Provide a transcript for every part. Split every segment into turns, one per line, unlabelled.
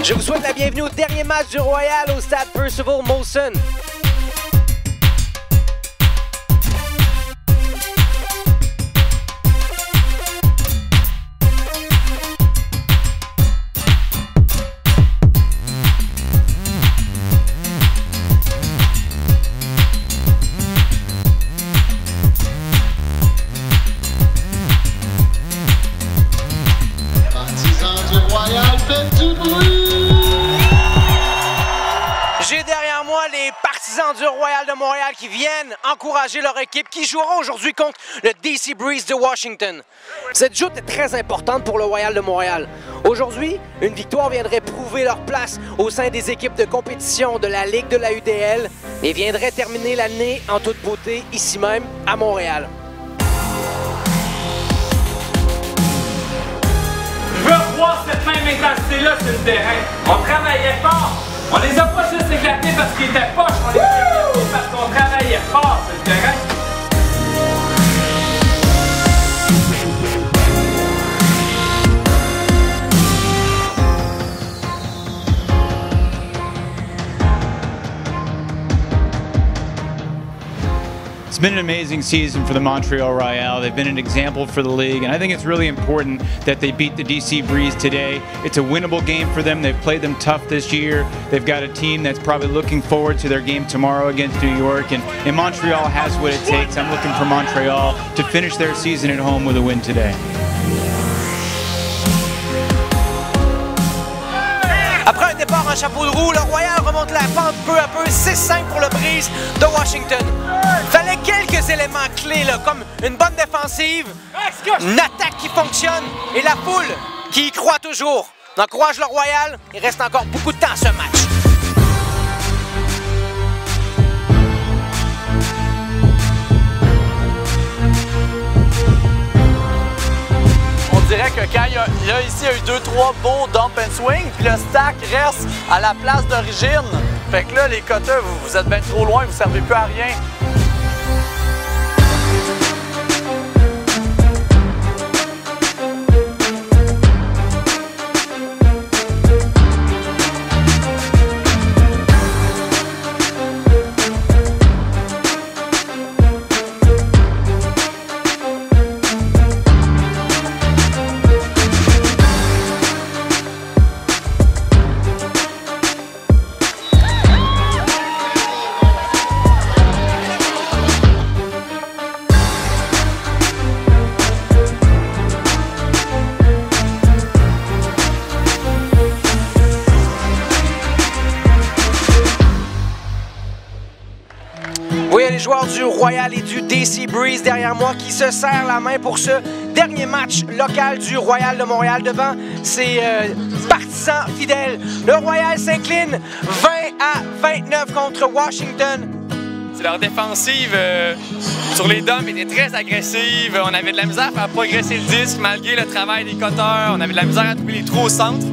Je vous souhaite la bienvenue au dernier match du Royal au stade Percival Molson. J'ai derrière moi les partisans du Royal de Montréal qui viennent encourager leur équipe qui jouera aujourd'hui contre le DC Breeze de Washington. Cette joute est très importante pour le Royal de Montréal. Aujourd'hui, une victoire viendrait prouver leur place au sein des équipes de compétition de la Ligue de la UDL et viendrait terminer l'année en toute beauté ici même à Montréal.
Je veux revoir cette même intensité-là sur le terrain. On travaillait fort. On les a pas juste éclatés parce qu'ils étaient poches. On les a éclatés parce qu'on travaillait fort sur le terrain.
It's been an amazing season for the Montreal Royale. They've been an example for the league, and I think it's really important that they beat the DC Breeze today. It's a winnable game for them. They've played them tough this year. They've got a team that's probably looking forward to their game tomorrow against New York, and Montreal has what it takes. I'm looking for Montreal to finish their season at home with a win today.
Après un départ en chapeau de roue, le Royal remonte la pente peu à peu, 6-5 pour le Breeze de Washington. Fallait quelques éléments clés, là, comme une bonne défensive, une attaque qui fonctionne et la foule qui y croit toujours. On encourage le Royal, il reste encore beaucoup de temps à ce match.
Je dirais que quand il y a ici, il y a eu 2-3 beaux dump and swing, puis le stack reste à la place d'origine. Fait que là, les cutters, vous êtes bien trop loin, vous ne servez plus à rien.
Oui, il y a les joueurs du Royal et du DC Breeze derrière moi qui se serrent la main pour ce dernier match local du Royal de Montréal devant ses partisans fidèles. Le Royal s'incline 20-29 contre Washington.
Leur défensive sur les dumps était très agressive. On avait de la misère à faire progresser le disque malgré le travail des cutters. On avait de la misère à trouver les trous au centre.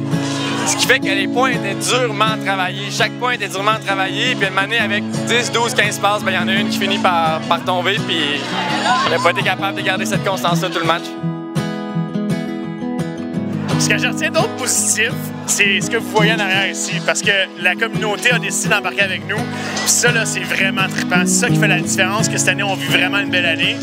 Ce qui fait que les points étaient durement travaillés. Chaque point était durement travaillé. Puis une année avec 10, 12, 15 passes, il y en a une qui finit par tomber. Puis on n'a pas été capable de garder cette constance-là tout le match.
Ce que je retiens d'autre positif, c'est ce que vous voyez en arrière ici, parce que la communauté a décidé d'embarquer avec nous. Puis ça, là, c'est vraiment trippant. C'est ça qui fait la différence, que cette année, on vit vraiment une belle année.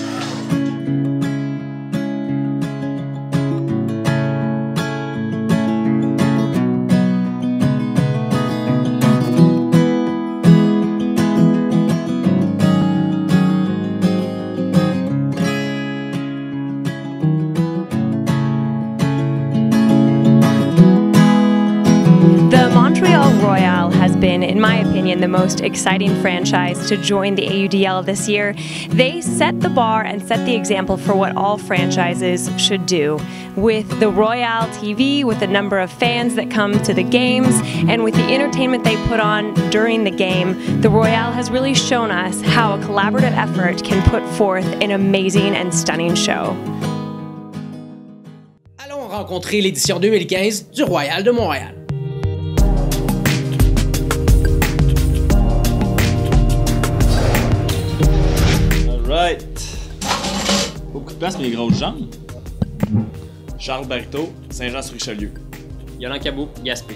Montreal Royal has been, in my opinion, the most exciting franchise to join the AUDL this year. They set the bar and set the example for what all franchises should do. With the Royal TV, with the number of fans that come to the games, and with the entertainment they put on during the game, the Royal has really shown us how a collaborative effort can put forth an amazing and stunning show.
Allons rencontrer l'édition 2015 du Royal de Montréal.
Right. Beaucoup de place pour les grosses jambes. Charles Barito, Saint-Jean-sur-Richelieu.
Yolande Cabot, Gaspé.